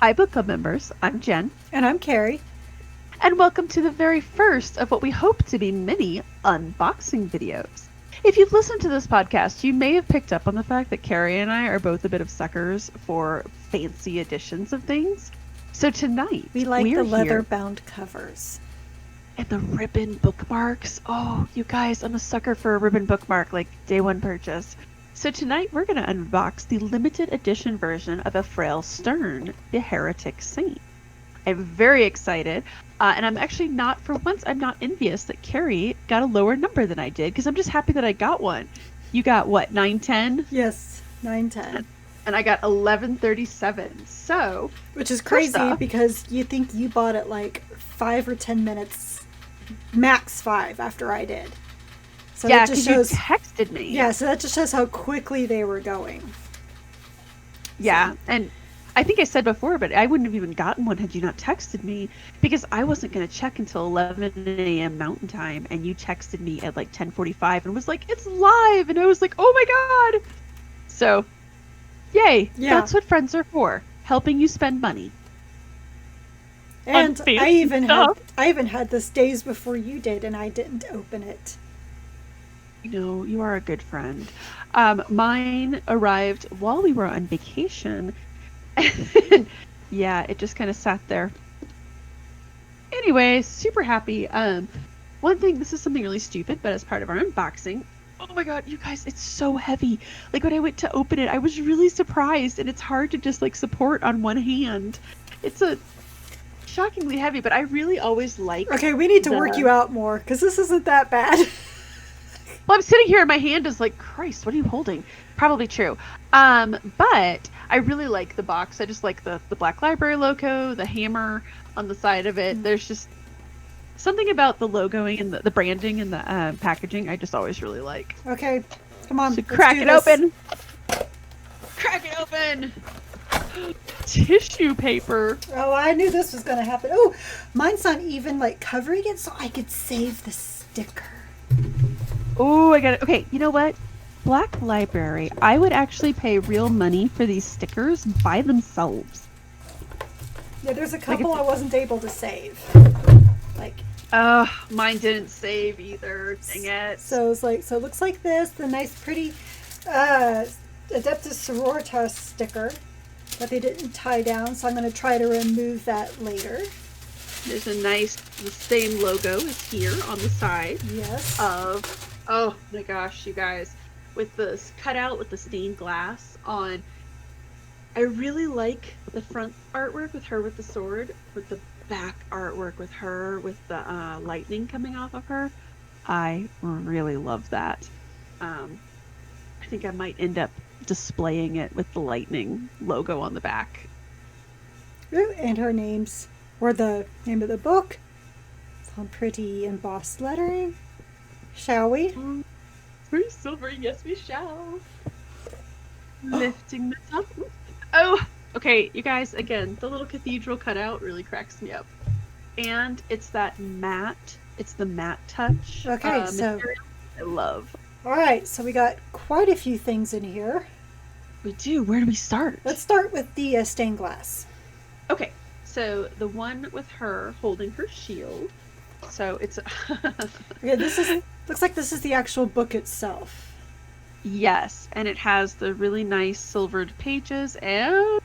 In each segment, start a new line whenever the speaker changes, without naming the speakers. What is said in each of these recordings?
Hi, book club members. I'm Jen.
And I'm Carrie.
And welcome to the very first of what we hope to be many unboxing videos. If you've listened to this podcast, you may have picked up on the fact that Carrie and I are both a bit of suckers for fancy editions of things. So tonight,
We like
we're
the
here
leather-bound covers.
and the ribbon bookmarks. Oh, you guys, I'm a sucker for a ribbon bookmark, like day one purchase. So tonight we're going to unbox the limited edition version of Ephrael Stern, the Heretic Saint. I'm very excited, and I'm actually not, for once, I'm not envious that Carrie got a lower number than I did, because I'm just happy that I got one. You got, what, 910?
Yes, 910.
And I got 1137, so...
Which is crazy
off,
because you think you bought it like 5 or 10 minutes, max 5 after I did. So
yeah,
that just
because
shows,
you texted me.
Yeah, so that just shows how quickly they were going.
Yeah,
So.
and I think I said before, but I wouldn't have even gotten one had you not texted me, because I wasn't going to check until 11 a.m. Mountain Time, and you texted me at like 10:45 and was like, it's live, and I was like, oh my god! So, yay!
Yeah.
That's what friends are for, helping you spend money.
And I even
stuff.
had this days before you did, and I didn't open it.
No, you are a good friend. Mine arrived while we were on vacation. Yeah, it just kind of sat there. Anyway, super happy. One thing, this is something really stupid, but as part of our unboxing, oh my god, you guys, it's so heavy. Like when I went to open it, I was really surprised, and it's hard to just like support on one hand. It's a shockingly heavy, but I really always like.
Okay, we need to work you out more because this isn't that bad.
Well, I'm sitting here and my hand is like, Christ, what are you holding? Probably true. But I really like the box. I just like the Black Library logo, the hammer on the side of it. There's just something about the logoing and the branding and the packaging I just always really like.
Okay, come on.
So crack it open. Crack it open. Tissue paper.
Oh, I knew this was going to happen. Oh, mine's not even like covering it so I could save the sticker.
Oh, I got it. Okay, you know what? Black Library. I would actually pay real money for these stickers by themselves.
Yeah, there's a couple I wasn't able to save. Like,
mine didn't save either. Dang it.
So it's like, so it looks like this, the nice pretty Adeptus Sororitas sticker that they didn't tie down, so I'm going to try to remove that later.
There's a nice, the same logo is here on the side.
Yes.
Oh my gosh, you guys. With the cutout with the stained glass on. I really like the front artwork with her with the sword, with the back artwork with her with the lightning coming off of her. I really love that. I think I might end up displaying it with the lightning logo on the back.
Ooh, and her name's, or the name of the book. Some pretty embossed lettering. Shall we?
Pretty silver, yes we shall. Lifting this up. Oh, okay, you guys, again, the little cathedral cutout really cracks me up. And it's that matte, it's the matte touch.
Okay, so
material I love.
Alright, so we got quite a few things in here.
We do. Where do we start?
Let's start with the stained glass.
Okay, so the one with her holding her shield. So it's
Okay, this is looks like this is the actual book itself.
Yes, and it has the really nice silvered pages. And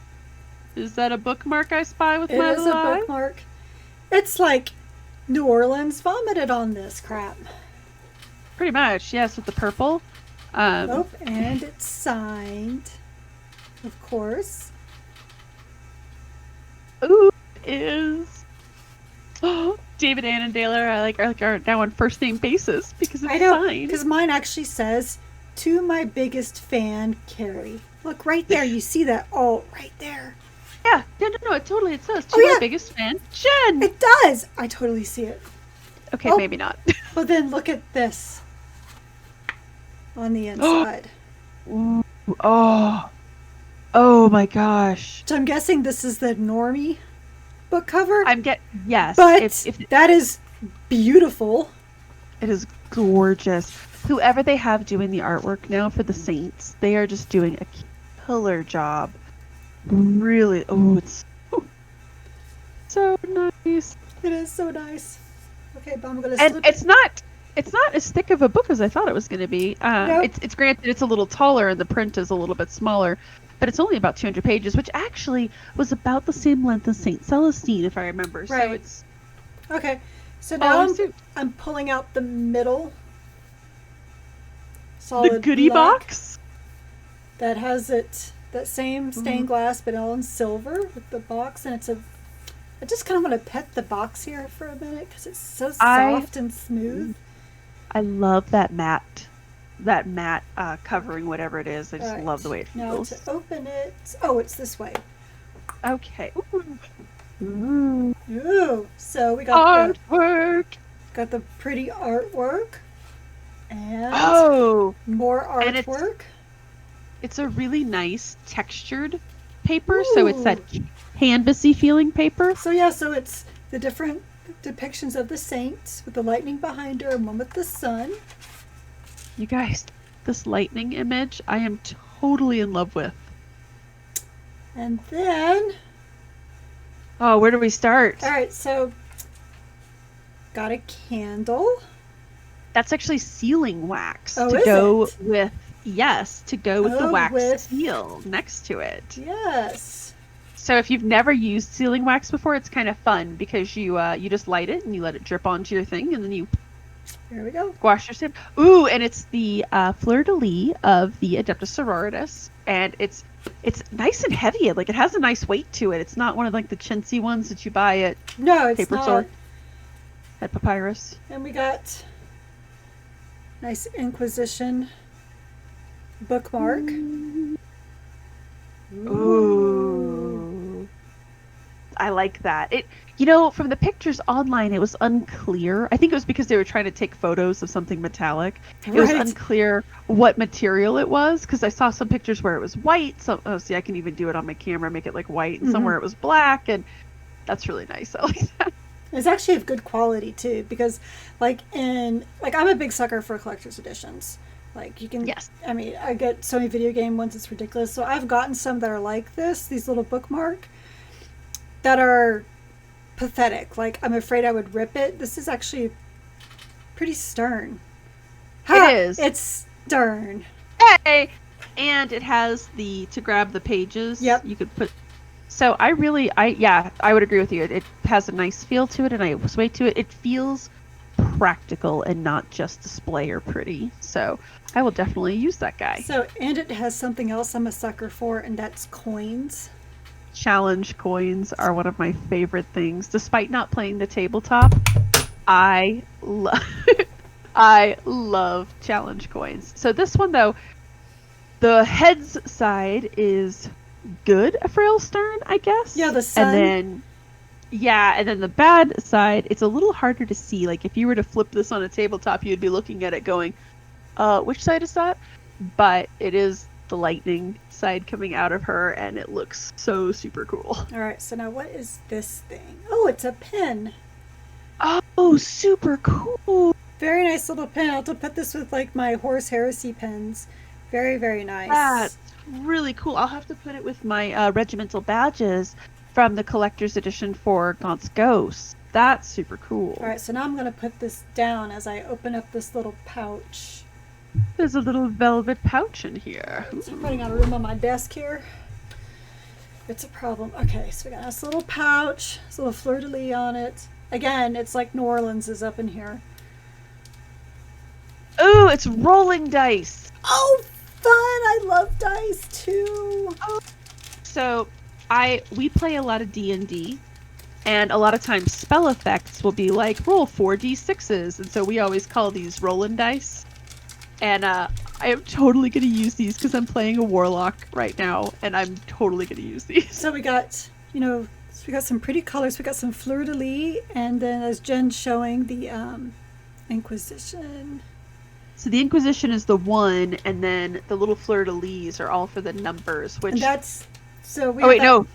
is that a bookmark I spy with my eye?
It is a bookmark. It's like New Orleans vomited on this crap.
Pretty much, yes, with the purple.
And it's signed, of course.
Ooh, is David Annandale are now on first name basis because it's signed.
Because mine actually says, "To my biggest fan, Carrie." Look right there. You see that? Oh, right there.
Yeah, no, it says to my biggest fan, Jen.
It does. I totally see it.
Okay, maybe not.
But then look at this on the inside.
Ooh, oh my gosh.
So I'm guessing this is the normie book cover.
Yes.
But if that is beautiful.
It is gorgeous. Whoever they have doing the artwork now for the Saints, they are just doing a killer job. Really, it's so nice.
It is so nice. Okay, but I'm gonna
And
slip
it's not as thick of a book as I thought it was going to be.
Nope.
It's granted it's a little taller and the print is a little bit smaller, but it's only about 200 pages, which actually was about the same length as Saint Celestine, if I remember.
Right.
So it's
Okay, so now
so
I'm pulling out the middle solid
the goodie
black
box.
that has that same stained glass, but all in silver with the box, and I just kind of want to pet the box here for a minute because it's so soft and smooth.
I love that matte covering, whatever it is. I just love the way it feels.
Now to open it, oh, it's this way.
Okay.
Ooh, so we got
artwork.
Got the pretty artwork and more artwork.
It's a really nice textured paper, so it's that canvasy feeling paper.
So yeah, so it's the different depictions of the saints with the lightning behind her and one with the sun.
You guys, this lightning image I am totally in love with.
And then
where do we start?
All right, so got a candle.
That's actually sealing wax
to
go with the wax seal next to it.
Yes.
So if you've never used sealing wax before, it's kind of fun because you just light it and you let it drip onto your thing, and then you
here we go
wash your skin. Ooh, and it's the fleur-de-lis of the Adeptus Sororitas, and it's nice and heavy. Like, it has a nice weight to it. It's not one of like the chintzy ones that you buy at
it's not.
Store at Papyrus.
And we got nice Inquisition bookmark.
Ooh. I like that. From the pictures online, it was unclear. I think it was because they were trying to take photos of something metallic. It was unclear what material it was, because I saw some pictures where it was white. So, see, I can even do it on my camera, make it like white, and somewhere it was black, and that's really nice. I like that.
It's actually of good quality too, because I'm a big sucker for collector's editions. Like, you can,
yes.
I mean, I get so many video game ones, it's ridiculous. So I've gotten some that are like this, these little bookmark, that are pathetic. Like, I'm afraid I would rip it. This is actually pretty stern.
It is.
It's stern.
Hey! And it has to grab the pages.
Yep.
You could put. So I would agree with you. It has a nice feel to it, and a nice weight to it. It feels practical and not just display or pretty. So I will definitely use that guy.
So, and it has something else I'm a sucker for, and that's coins.
Challenge coins are one of my favorite things. Despite not playing the tabletop, I love challenge coins. So this one, though, the heads side is good Ephrael Stern, I guess.
Yeah, the sun.
And then the bad side, it's a little harder to see. Like, if you were to flip this on a tabletop, you'd be looking at it going, which side is that? But it is the lightning side coming out of her, and it looks so super cool.
All right, so now what is this thing? Oh, it's a pen.
Oh, super cool.
Very nice little pen. I'll have to put this with like my Horus Heresy pens. Very, very nice.
That's really cool. I'll have to put it with my regimental badges from the collector's edition for Gaunt's Ghost. That's super cool.
All right, so now I'm going to put this down as I open up this little pouch.
There's a little velvet pouch in here.
So I'm running out of room on my desk here. It's a problem. Okay, so we got this little pouch, this little fleur-de-lis on it. Again, it's like New Orleans is up in here.
Ooh, it's rolling dice.
Oh, fun! I love dice too.
Oh. So we play a lot of D&D, and a lot of times spell effects will be like roll 4d6s, and so we always call these rolling dice. And I am totally going to use these because I'm playing a warlock right now, and I'm totally going to use these.
So we got, some pretty colors. We got some fleur-de-lis, and then as Jen's showing, the Inquisition.
So the Inquisition is the 1, and then the little fleur-de-lis are all for the numbers, which...
And that's... So we
no.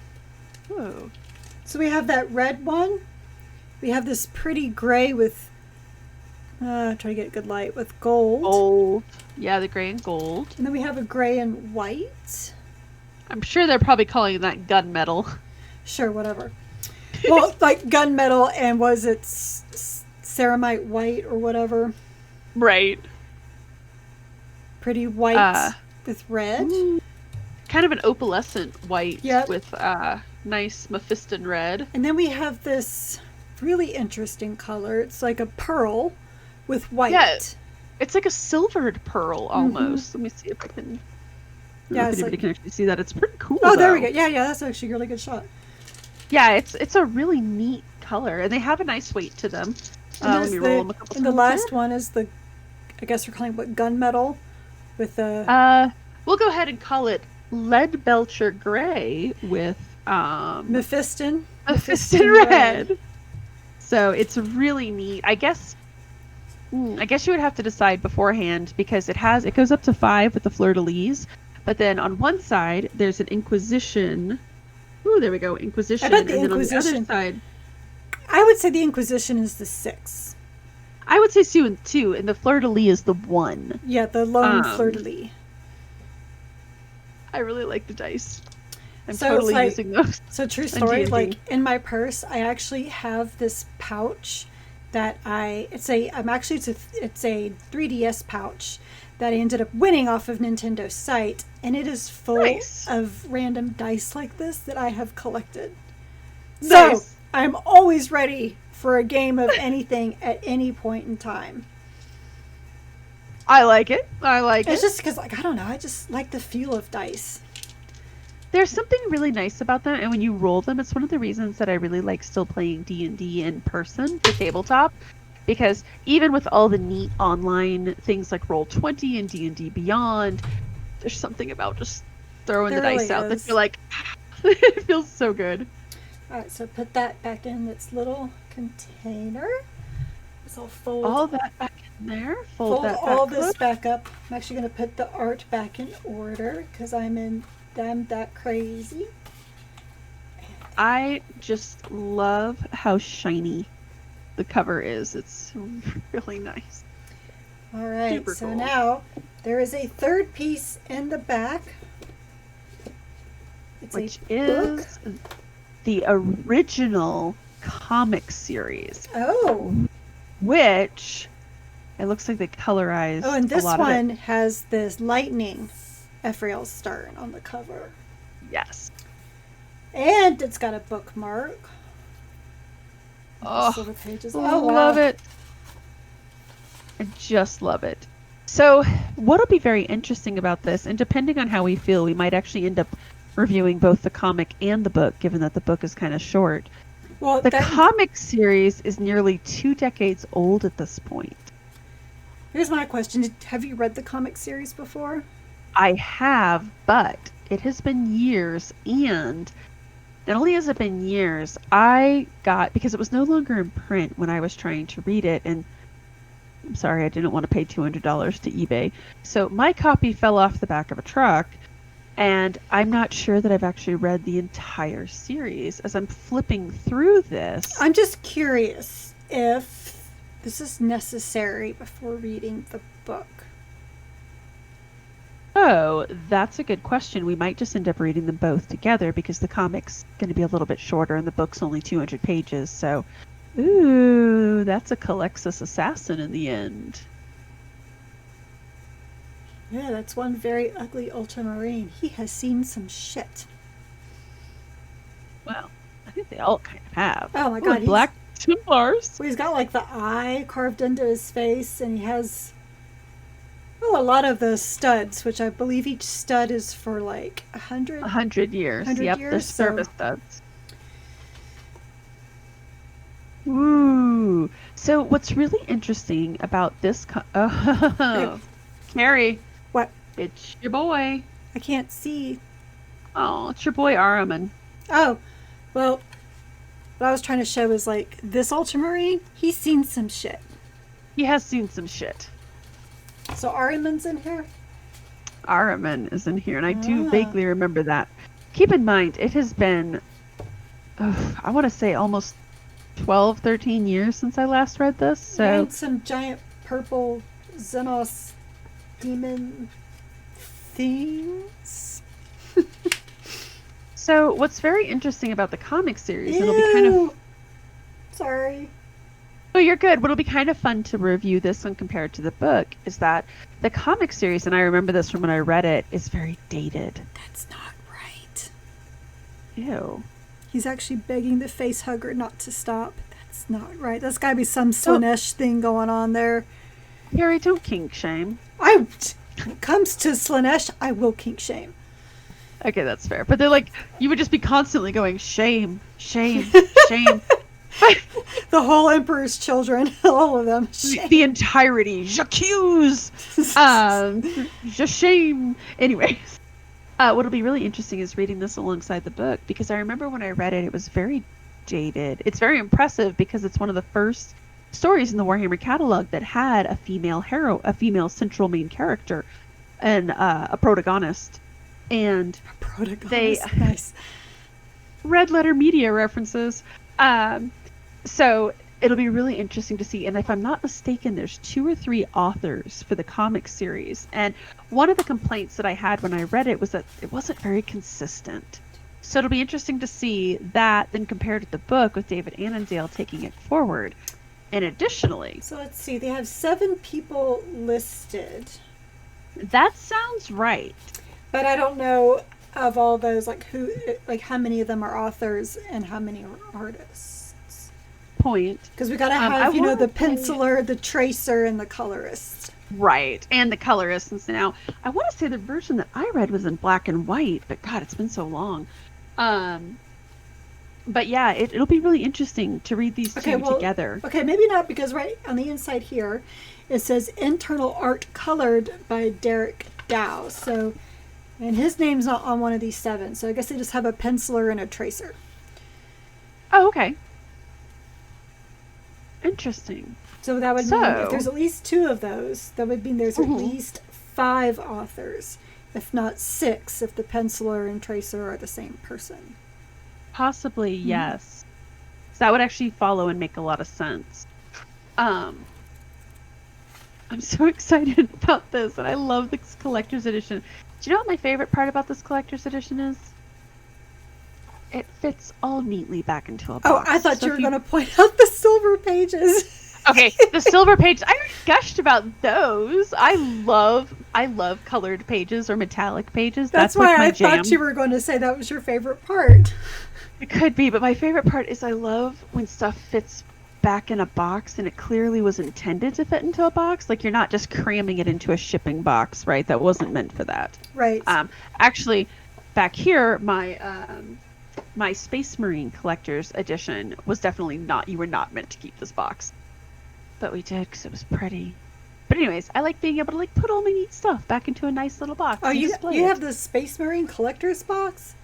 Oh.
So we have that red one. We have this pretty gray with... try to get good light, with gold.
Gold. Yeah, the gray and gold.
And then we have a gray and white.
I'm sure they're probably calling that gunmetal.
Sure, whatever. Well, like gunmetal and was it ceramite white or whatever?
Right.
Pretty white with red.
Kind of an opalescent white
Yep.
with nice Mephiston red.
And then we have this really interesting color. It's like a pearl with white.
Yeah, it's like a silvered pearl almost. Let me see if I can.
Yeah,
if anybody can actually see that. It's pretty cool.
Oh, there we go. Yeah, that's actually a really good shot.
Yeah, it's a really neat color, and they have a nice weight to them. Let me roll them a couple times.
And the last one is the, I guess we're calling it what, gunmetal, with the.
We'll go ahead and call it lead belcher gray with
Mephiston
red. So it's really neat. I guess you would have to decide beforehand because it goes up to 5 with the fleur-de-lis, but then on one side there's an Inquisition. Ooh, there we go, Inquisition.
I bet the
and
Inquisition.
Then on the other side,
I would say the Inquisition is the 6.
I would say 2, and the fleur-de-lis is the 1.
Yeah, the lone fleur-de-lis.
I really like the dice. I'm
so
totally
like,
using those.
So true story,
D&D.
like in my purse, I actually have this pouch that it's a 3DS pouch that I ended up winning off of Nintendo's site, and it is full of random dice like this that I have collected.
Nice.
So I'm always ready for a game of anything at any point in time.
I like it.
It's just because, like, I don't know, I just like the feel of dice.
There's something really nice about them, and when you roll them, it's one of the reasons that I really like still playing D&D in person, the tabletop, because even with all the neat online things like Roll20 and D&D Beyond, there's something about just throwing the dice out that you're like, it feels so good.
All right, so put that back in its little container. So I'll fold
all that back in there.
Fold all this back up. I'm actually going to put the art back in order because I'm that crazy.
I just love how shiny the cover is. It's really nice.
All right,
super
so
cool.
now there is a third piece in the back.
Which is the original comic series.
Oh.
Which it looks like they colorized.
Oh, and this
a lot
one
of it.
has this lightning Ephrael Stern on the cover.
Yes.
And it's got a bookmark.
Oh,
silver pages.
I love it. I just love it. So what'll be very interesting about this, and depending on how we feel, we might actually end up reviewing both the comic and the book, given that the book is kind of short.
Well,
the comic series is nearly 2 decades old at this point.
Here's my question. Have you read the comic series before?
I have, but it has been years, and not only has it been years, because it was no longer in print when I was trying to read it, and I'm sorry, I didn't want to pay $200 to eBay. So my copy fell off the back of a truck, and I'm not sure that I've actually read the entire series. As I'm flipping through this,
I'm just curious if this is necessary before reading the book.
Oh, that's a good question. We might just end up reading them both together because the comic's going to be a little bit shorter and the book's only 200 pages. So, ooh, that's a Calexis assassin in the end.
Yeah, that's one very ugly ultramarine. He has seen some shit.
Well, I think they all kind of have.
Oh my god,
Black Templars.
Well, he's got like the eye carved into his face, and he has a lot of the studs, which I believe each stud is for like
100 years.
100
yep,
years,
they're service studs. Ooh. So what's really interesting about this Carrie.
What?
It's your boy.
I can't see.
Oh, it's your boy Ahriman.
Oh, well, what I was trying to show is like this ultramarine, he's seen some shit.
He has seen some shit.
So Ahriman's in here?
Ahriman is in here, and I do vaguely remember that. Keep in mind, it has been, I want to say almost 12, 13 years since I last read this. So
and some giant purple Xenos demon things.
So what's very interesting about the comic series,
Ew.
it'll be kind of...
Sorry.
Oh, you're good. What'll be kind of fun to review this one compared to the book is that the comic series, and I remember this from when I read it, is very dated.
That's not right.
Ew.
He's actually begging the face hugger not to stop. That's not right. That's got to be some Slanesh thing going on there.
Harry, don't kink shame.
When it comes to Slanesh, I will kink shame.
Okay, that's fair. But they're like, you would just be constantly going, shame, shame, shame.
The whole Emperor's Children, all of them. Shame.
The entirety. J'accuse. Shame. Anyways, what'll be really interesting is reading this alongside the book, because I remember when I read it, it was very dated. It's very impressive because it's one of the first stories in the Warhammer catalog that had a female hero, a female central main character, and a protagonist. And
nice.
Red letter media references. So it'll be really interesting to see. And if I'm not mistaken, there's 2 or 3 authors for the comic series. And one of the complaints that I had when I read it was that it wasn't very consistent. So it'll be interesting to see that then compared to the book with David Annandale taking it forward. And additionally...
So let's see. They have 7 people listed.
That sounds right.
But I don't know of all those, like how many of them are authors and how many are artists.
Point.
Because we got to have, the penciler, the tracer, and the colorist.
Right, and the colorist. And so now, I want to say the version that I read was in black and white, but God, it's been so long. But yeah, it'll be really interesting to read these two together.
Okay, maybe not, because right on the inside here, it says internal art colored by Derek Dow. So, and his name's not on one of these 7, so I guess they just have a penciler and a tracer.
Oh, okay. Interesting.
So that would mean if there's at least 2 of those, that would mean there's at least 5 authors, if not 6, if the penciler and tracer are the same person.
Possibly, yes. So that would actually follow and make a lot of sense. I'm so excited about this, and I love this collector's edition. Do you know what my favorite part about this collector's edition is? It fits all neatly back into a box.
Oh, I thought you were going to point out the silver pages.
Okay, the silver pages. I gushed about those. I love colored pages or metallic pages. That's
why
like my
I
jam.
thought you were going to say that was your favorite part.
It could be, but my favorite part is I love when stuff fits back in a box and it clearly was intended to fit into a box. Like, you're not just cramming it into a shipping box, right? That wasn't meant for that.
Right.
Actually, back here, my Space Marine Collector's Edition was definitely not, you were not meant to keep this box. But we did because it was pretty. But anyways, I like being able to put all my neat stuff back into a nice little box.
Oh, you have the Space Marine Collector's box?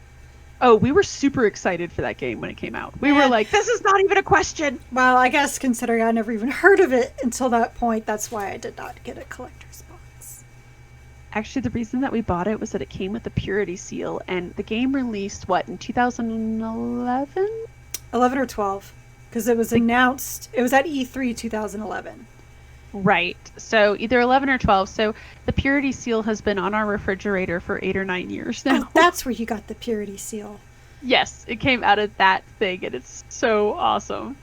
Oh, we were super excited for that game when it came out. We were like, this is not even a question.
Well, I guess considering I never even heard of it until that point, that's why I did not get a collector's box.
Actually, the reason that we bought it was that it came with the Purity Seal, and the game released, in 2011?
11 or 12, because it was announced, it was at E3 2011.
Right, so either 11 or 12, so the Purity Seal has been on our refrigerator for 8 or 9 years now.
Oh, that's where you got the Purity Seal.
Yes, it came out of that thing, and it's so awesome.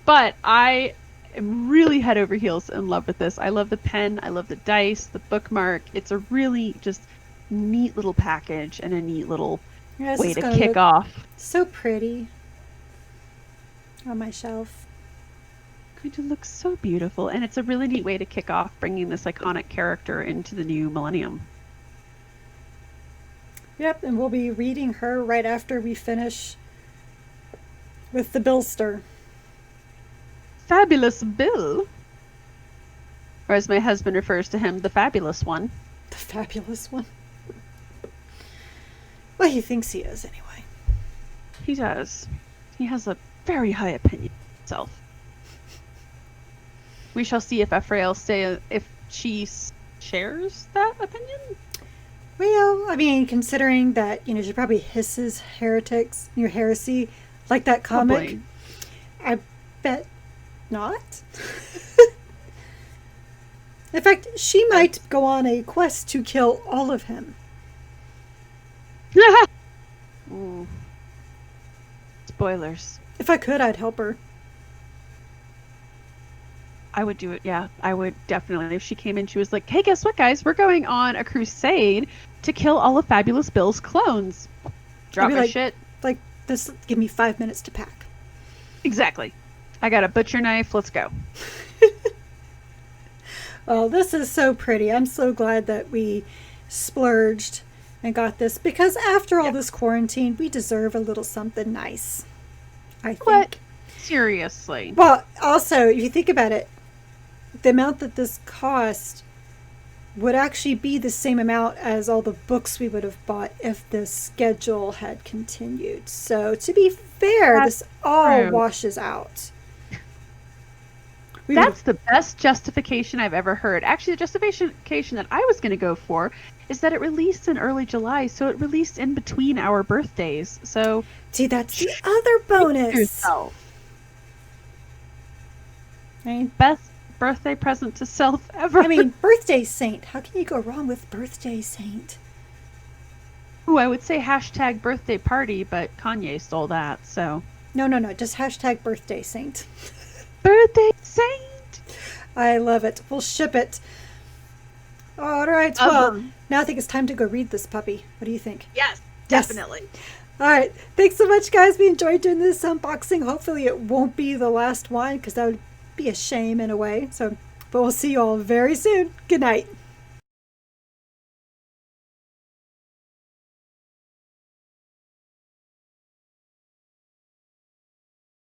But I am really head over heels in love with this. I love the pen, I love the dice, the bookmark. It's a really just neat little package and a neat little way to kick off.
So pretty on my shelf.
It looks so beautiful, and it's a really neat way to kick off bringing this iconic character into the new millennium.
Yep, and we'll be reading her right after we finish with the Billster.
Fabulous Bill. Or as my husband refers to him, the fabulous one.
The fabulous one. Well, he thinks he is, anyway.
He does. He has a very high opinion of himself. We shall see if Ephrael if she shares that opinion.
Well, I mean, considering that, she probably hisses heretics, your heresy, like that comic. I bet not. In fact, she might go on a quest to kill all of him.
Ooh. Spoilers.
If I could, I'd help her.
I would do it. Yeah, I would definitely. If she came in, she was like, "Hey, guess what, guys? We're going on a crusade to kill all of Fabulous Bill's clones." Drop my shit.
Like, this, give me 5 minutes to pack.
Exactly. I got a butcher knife. Let's go.
Oh, this is so pretty. I'm so glad that we splurged and got this, because after all this quarantine, we deserve a little something nice, I think.
What? Seriously.
Well, also, if you think about it, the amount that this cost would actually be the same amount as all the books we would have bought if the schedule had continued. So, to be fair, this all washes out.
That's the best justification I've ever heard. Actually, the justification that I was going to go for is that it released in early July, so it released in between our birthdays. So,
see, that's the other bonus.
Yourself.
Right?
Best birthday present to self ever.
I mean, Birthday Saint. How can you go wrong with Birthday Saint?
Ooh, I would say hashtag birthday party, but Kanye stole that, so.
No. Just hashtag Birthday Saint.
Birthday Saint!
I love it. We'll ship it. All right. Well, now I think it's time to go read this puppy. What do you think?
Yes, definitely.
All right. Thanks so much, guys. We enjoyed doing this unboxing. Hopefully it won't be the last one, because that would be a shame in a way. So, but we'll see you all very soon. Good night.